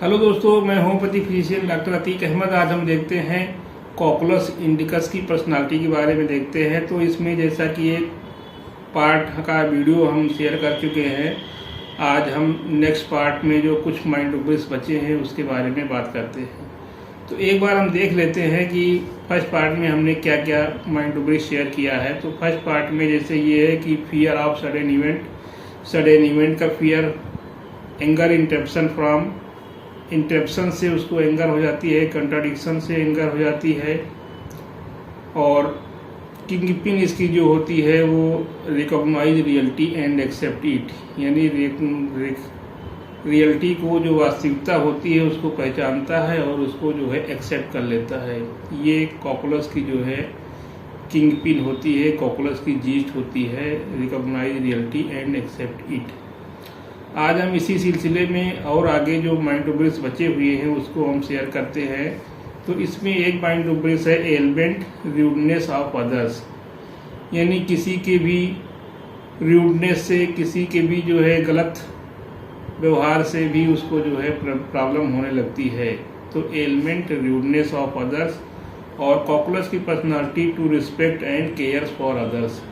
Hello दोस्तों, मैं homeopathy physician doctor Atique Ahmad. आज हम देखते हैं कॉकुलस इंडिकस की पर्सनालिटी के बारे में देखते हैं। तो इसमें जैसा कि एक पार्ट का वीडियो हम शेयर कर चुके हैं, आज हम नेक्स्ट पार्ट में जो कुछ माइंड रूब्रिक्स बचे हैं उसके बारे में बात करते हैं। तो एक बार हम देख लेते हैं कि फर्स्ट पार्ट में हमने क्या क्या माइंड रूब्रिक्स शेयर किया है। तो फर्स्ट पार्ट में जैसे ये है कि फियर ऑफ सडन इवेंट का फियर, एंगर इंटरप्शन से उसको एंगर हो जाती है, कंट्राडिक्शन से एंगर हो जाती है, और किंगपिन इसकी जो होती है वो recognise reality and accept it, यानी रियलिटी को जो वास्तविकता होती है उसको पहचानता है और उसको जो है एक्सेप्ट कर लेता है। ये कॉकुलस की जो है किंगपिन होती है, कॉकुलस की जीस्ट होती है, recognise reality and accept it. आज हम इसी सिलसिले में और आगे जो माइंड रूब्रिक्स बचे हुए हैं उसको हम शेयर करते हैं। तो इसमें एक माइंड रूब्रिक्स है एलिमेंट रूडनेस ऑफ अदर्स, यानी किसी के भी रूडनेस से, किसी के भी जो है गलत व्यवहार से भी उसको जो है प्रॉब्लम होने लगती है। तो एलिमेंट रूडनेस ऑफ अदर्स और कॉकुलस की personality to respect and cares for others,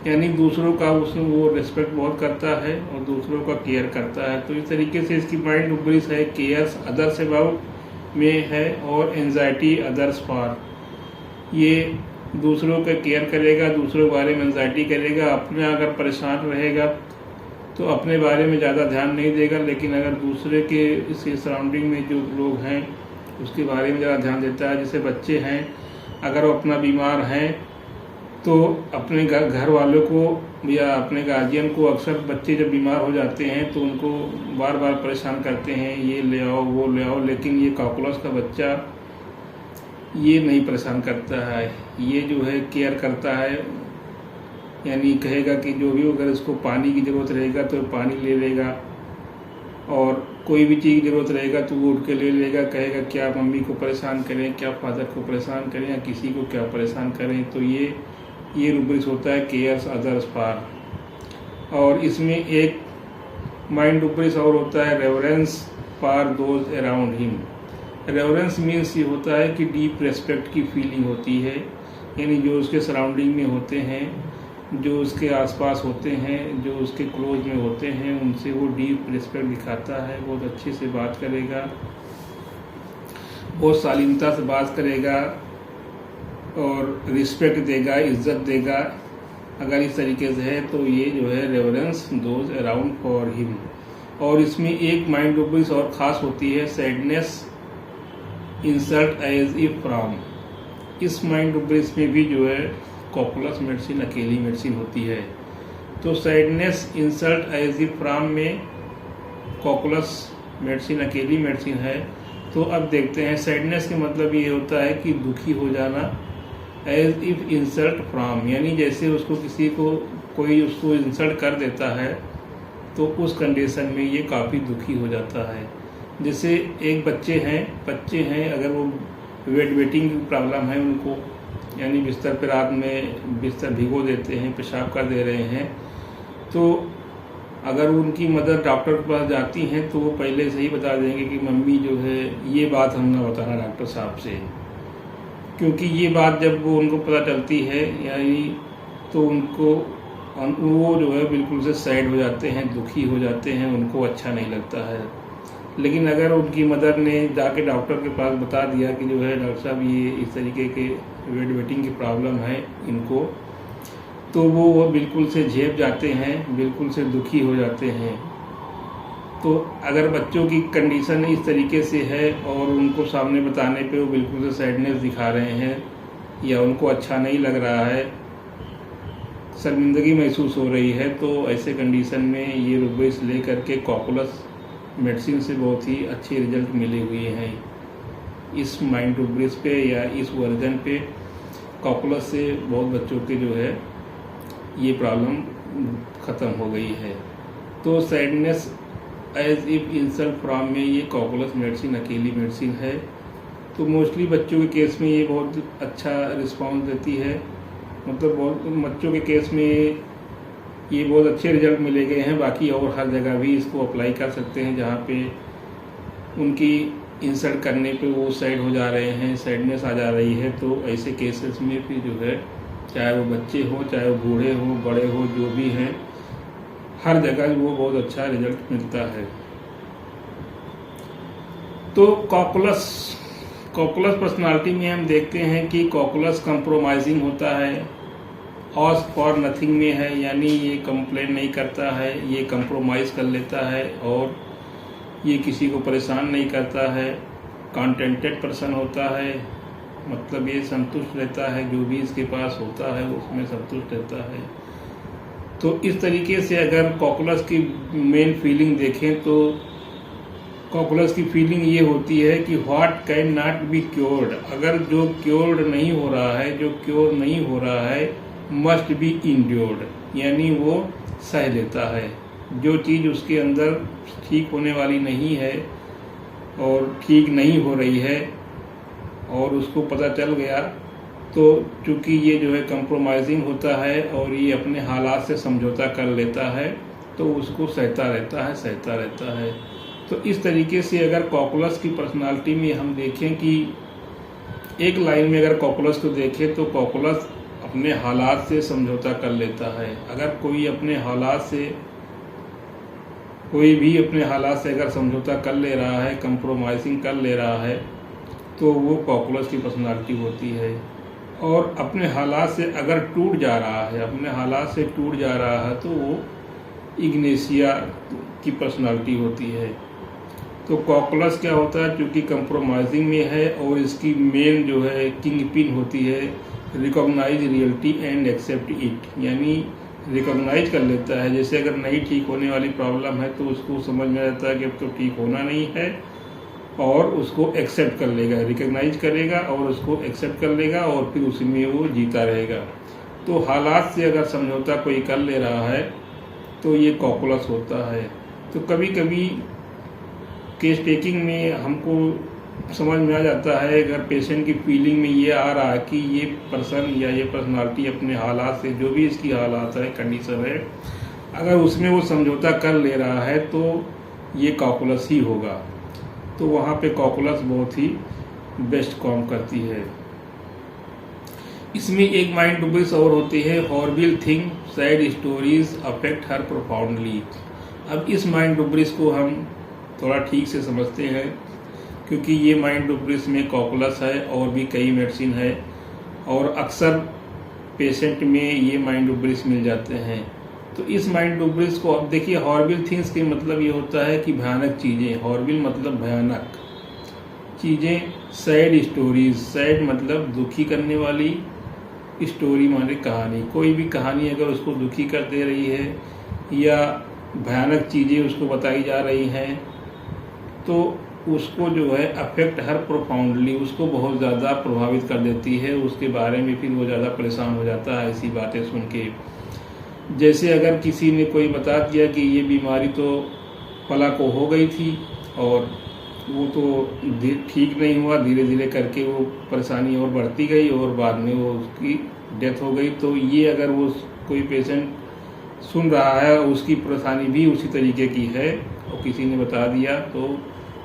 यानी दूसरों का उसमें वो रिस्पेक्ट बहुत करता है और दूसरों का केयर करता है। तो इस तरीके से इसकी माइंड रूब्रिक्स है केयर्स अदर्स अबाउट में है, और एंजाइटी अदर्स फॉर, ये दूसरों का केयर करेगा, दूसरों के बारे में एंजाइटी करेगा। अपने अगर परेशान रहेगा तो अपने बारे में ज़्यादा ध्यान नहीं देगा, लेकिन अगर दूसरे के इसके सराउंडिंग में जो लोग हैं उसके बारे में ज़्यादा ध्यान देता है। जैसे बच्चे हैं, अगर वो अपना बीमार हैं तो अपने घर वालों को या अपने गार्जियन को, अक्सर बच्चे जब बीमार हो जाते हैं तो उनको बार बार परेशान करते हैं, ये ले आओ वो ले आओ, लेकिन ये कॉकुलस का बच्चा ये नहीं परेशान करता है, ये जो है केयर करता है। यानी कहेगा कि जो भी अगर इसको पानी की ज़रूरत रहेगा तो पानी ले लेगा, और कोई भी चीज़ की ज़रूरत रहेगा तो वो उठ के ले लेगा। कहेगा क्या मम्मी को परेशान करें, क्या फादर को परेशान करें, या किसी को क्या परेशान करें। तो ये रूब्रिक्स होता है केयर्स अदर्स फॉर। और इसमें एक माइंड रूब्रिक्स और होता है reverence for those around him. Reverence means ये होता है कि डीप रेस्पेक्ट की फीलिंग होती है, यानी जो उसके सराउंडिंग में होते हैं, जो उसके आसपास होते हैं, जो उसके क्लोज में होते हैं, उनसे वो डीप रिस्पेक्ट दिखाता है। बहुत अच्छे से बात करेगा, बहुत शालीनता से बात करेगा और रिस्पेक्ट देगा, इज्जत देगा। अगर इस तरीके से है तो ये जो है reverence those around for him. और इसमें एक माइंड रूब्रिक्स और ख़ास होती है sadness insult as if from. इस माइंड रूब्रिक्स में भी जो है कॉकुलस मेडिसिन अकेली मेडिसिन होती है। तो sadness insult as if from में कॉकुलस मेडिसिन अकेली मेडिसिन है। तो अब देखते हैं, सैडनेस के मतलब ये होता है कि दुखी हो जाना, एज इफ इंसल्ट फ्रॉम, यानी जैसे उसको किसी को कोई उसको इंसल्ट कर देता है तो उस कंडीशन में ये काफ़ी दुखी हो जाता है। जैसे एक बच्चे हैं अगर वो वेटिंग की प्रॉब्लम है उनको, यानी बिस्तर पर रात में बिस्तर भिगो देते हैं, पेशाब कर दे रहे हैं, तो अगर उनकी मदर डॉक्टर के पास जाती हैं तो वो पहले से ही बता देंगे कि मम्मी जो है ये बात हम ना बताना डॉक्टर साहब से, क्योंकि ये बात जब वो उनको पता चलती है यानी तो वो जो है बिल्कुल से सैड हो जाते हैं, दुखी हो जाते हैं, उनको अच्छा नहीं लगता है। लेकिन अगर उनकी मदर ने जाके डॉक्टर के पास बता दिया कि जो है डॉक्टर साहब ये इस तरीके के वेटिंग की प्रॉब्लम है इनको, तो वो बिल्कुल से झेप जाते हैं, बिल्कुल से दुखी हो जाते हैं। तो अगर बच्चों की कंडीशन इस तरीके से है और उनको सामने बताने पे वो बिल्कुल से सैडनेस दिखा रहे हैं या उनको अच्छा नहीं लग रहा है, शर्मिंदगी महसूस हो रही है, तो ऐसे कंडीशन में ये रूब्रिक्स ले करके कॉकुलस मेडिसिन से बहुत ही अच्छे रिजल्ट मिले हुए हैं। इस माइंड रूब्रिक्स पे या इस वर्जन पे कॉकुलस से बहुत बच्चों के जो है ये प्रॉब्लम ख़त्म हो गई है। तो sadness as if insult from में ये कॉकुलस मेडिसिन अकेली मेडिसिन है। तो मोस्टली बच्चों के केस में ये बहुत अच्छा रिस्पॉन्स देती है, मतलब बहुत बच्चों के केस में ये बहुत अच्छे रिजल्ट मिले गए हैं। बाकी और हर जगह भी इसको अप्लाई कर सकते हैं जहाँ पे उनकी इंसल्ट करने पे वो साइड हो जा रहे हैं, सैडनेस आ जा रही है। तो ऐसे केसेस में फिर जो है, चाहे वो बच्चे हो, चाहे वो बूढ़े हो, बड़े हो, जो भी हैं, हर जगह वो बहुत अच्छा रिजल्ट मिलता है। तो कॉकुलस पर्सनालिटी में हम देखते हैं कि कॉकुलस कंप्रोमाइजिंग होता है, ऑस फॉर नथिंग में है, यानी ये कंप्लेन नहीं करता है, ये कंप्रोमाइज कर लेता है और ये किसी को परेशान नहीं करता है। कंटेंटेड पर्सन होता है, मतलब ये संतुष्ट रहता है, जो भी इसके पास होता है उसमें संतुष्ट रहता है। तो इस तरीके से अगर कॉकुलस की मेन फीलिंग देखें तो कॉकुलस की फीलिंग ये होती है कि what can not be cured, अगर जो क्योर्ड नहीं हो रहा है, जो क्योर नहीं हो रहा है, मस्ट बी इंड्योर्ड, यानी वो सह लेता है। जो चीज़ उसके अंदर ठीक होने वाली नहीं है और ठीक नहीं हो रही है और उसको पता चल गया, तो चूंकि ये जो है कंप्रोमाइजिंग होता है और ये अपने हालात से समझौता कर लेता है, तो उसको सहता रहता है। तो इस तरीके से अगर कॉकुलस की पर्सनालिटी में हम देखें कि एक लाइन में अगर कॉकुलस को देखें तो कॉकुलस अपने हालात से समझौता कर लेता है। अगर कोई भी अपने हालात से अगर समझौता कर ले रहा है, कंप्रोमाइजिंग कर ले रहा है, तो वो कॉकुलस की पर्सनालिटी होती है। और अपने हालात से अगर टूट जा रहा है तो वो इग्नेशिया की पर्सनालिटी होती है। तो कॉकुलस क्या होता है, क्योंकि कंप्रोमाइजिंग में है और इसकी मेन जो है किंग पिन होती है recognise reality and accept it, यानी रिकॉग्नाइज कर लेता है। जैसे अगर नहीं ठीक होने वाली प्रॉब्लम है तो उसको समझ में आता है कि अब तो ठीक होना नहीं है और उसको एक्सेप्ट कर लेगा, रिकॉग्नाइज करेगा और उसको एक्सेप्ट कर लेगा और फिर उसी में वो जीता रहेगा। तो हालात से अगर समझौता कोई कर ले रहा है तो ये कॉकुलस होता है। तो कभी कभी केस टेकिंग में हमको समझ में आ जाता है, अगर पेशेंट की फीलिंग में ये आ रहा है कि ये पर्सन या ये पर्सनालिटी अपने हालात से, जो भी इसकी हालात है, कंडीशन है, अगर उसमें वो समझौता कर ले रहा है तो ये कॉकुलस ही होगा। तो वहाँ पे कॉकुलस बहुत ही बेस्ट काम करती है। इसमें एक माइंड डुबिस और होती है, horrible thing sad stories affect हर प्रोफाउंडली। अब इस माइंड डुबिस को हम थोड़ा ठीक से समझते हैं, क्योंकि ये माइंड डुबिस में कॉकुलस है और भी कई मेडिसिन है और अक्सर पेशेंट में ये माइंड डुबिस मिल जाते हैं। तो इस माइंड डुबिस को अब देखिए, हॉरिबल थिंग्स के मतलब ये होता है कि भयानक चीज़ें, हॉरिबल मतलब भयानक चीज़ें, सैड स्टोरीज, सैड मतलब दुखी करने वाली, स्टोरी माने कहानी, कोई भी कहानी अगर उसको दुखी कर दे रही है या भयानक चीज़ें उसको बताई जा रही हैं, तो उसको जो है अफेक्ट हर प्रोफाउंडली, उसको बहुत ज़्यादा प्रभावित कर देती है। उसके बारे में फिर वो ज़्यादा परेशान हो जाता है ऐसी बातें सुन के। जैसे अगर किसी ने कोई बता दिया कि ये बीमारी तो फला को हो गई थी और वो तो ठीक नहीं हुआ, धीरे धीरे करके वो परेशानी और बढ़ती गई और बाद में वो उसकी डेथ हो गई। तो ये अगर वो कोई पेशेंट सुन रहा है, उसकी परेशानी भी उसी तरीके की है और किसी ने बता दिया, तो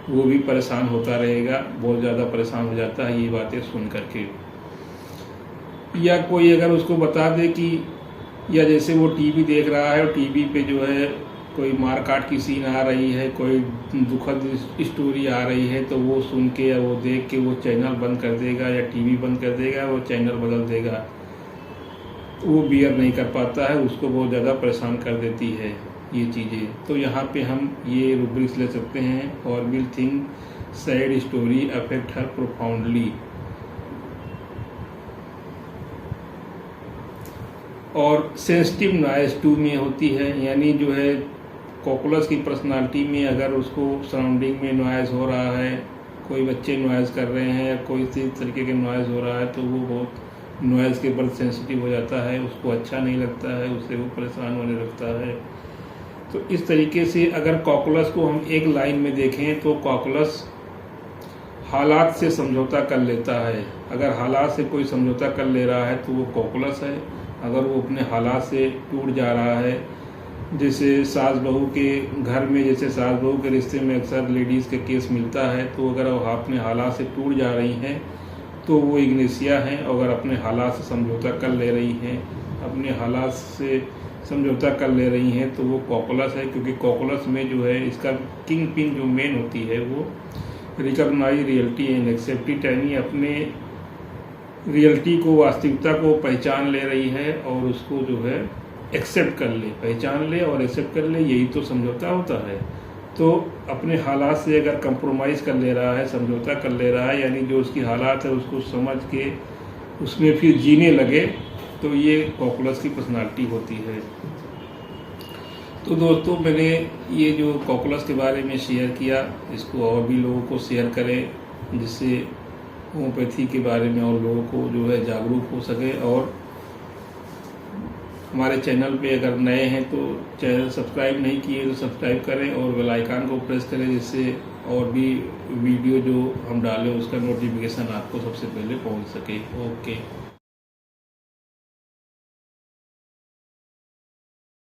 वो भी परेशान होता रहेगा, बहुत ज़्यादा परेशान हो जाता है ये बातें सुन करके। या कोई अगर उसको बता दे कि, या जैसे वो टीवी देख रहा है और टीवी पे जो है कोई मार काट की सीन आ रही है, कोई दुखद स्टोरी आ रही है, तो वो सुन के या वो देख के वो चैनल बंद कर देगा या टीवी बंद कर देगा, वो चैनल बदल देगा। वो बियर नहीं कर पाता है, उसको बहुत ज़्यादा परेशान कर देती है ये चीज़ें। तो यहाँ पे हम ये रूब्रिक्स ले सकते हैं, horrible thing sad story affect हर प्रोफाउंडली। और सेंसिटिव नॉइज 2 में होती है, यानी जो है कॉकुलस की पर्सनालिटी में अगर उसको सराउंडिंग में नॉइज़ हो रहा है, कोई बच्चे नॉइज़ कर रहे हैं या कोई इसी तरीके के नॉइज़ हो रहा है, तो वो बहुत नॉइज़ के प्रति सेंसिटिव हो जाता है, उसको अच्छा नहीं लगता है, उससे वो परेशान होने लगता है। तो इस तरीके से अगर कॉकुलस को हम एक लाइन में देखें तो कॉकुलस हालात से समझौता कर लेता है। अगर हालात से कोई समझौता कर ले रहा है तो वो कॉकुलस है। अगर वो अपने हालात से टूट जा रहा है जैसे सास बहू के घर में, जैसे सास बहू के रिश्ते में अक्सर लेडीज़ के केस मिलता है, तो अगर वो अपने हालात से टूट जा रही हैं तो वो इग्नेशिया है। अगर अपने हालात से समझौता कर ले रही हैं, अपने हालात से समझौता कर ले रही हैं, तो वो कॉकुलस है। क्योंकि कॉकुलस में जो है इसका किंग पिन जो मेन होती है वो recognise reality and accept it, यानी अपने रियलिटी को, वास्तविकता को पहचान ले रही है और उसको जो है एक्सेप्ट कर ले, पहचान ले और एक्सेप्ट कर ले, यही तो समझौता होता है। तो अपने हालात से अगर कंप्रोमाइज़ कर ले रहा है, समझौता कर ले रहा है, यानी जो उसकी हालात है उसको समझ के उसमें फिर जीने लगे, तो ये कॉकुलस की पर्सनालिटी होती है। तो दोस्तों, मैंने ये जो कॉकुलस के बारे में शेयर किया, इसको और भी लोगों को शेयर करें, जिससे होम्योपैथी के बारे में और लोगों को जो है जागरूक हो सके। और हमारे चैनल पे अगर नए हैं तो चैनल सब्सक्राइब नहीं किए तो सब्सक्राइब करें और बेल आइकन को प्रेस करें, जिससे और भी वीडियो जो हम डालें उसका नोटिफिकेशन आपको सबसे पहले पहुंच सके। ओके।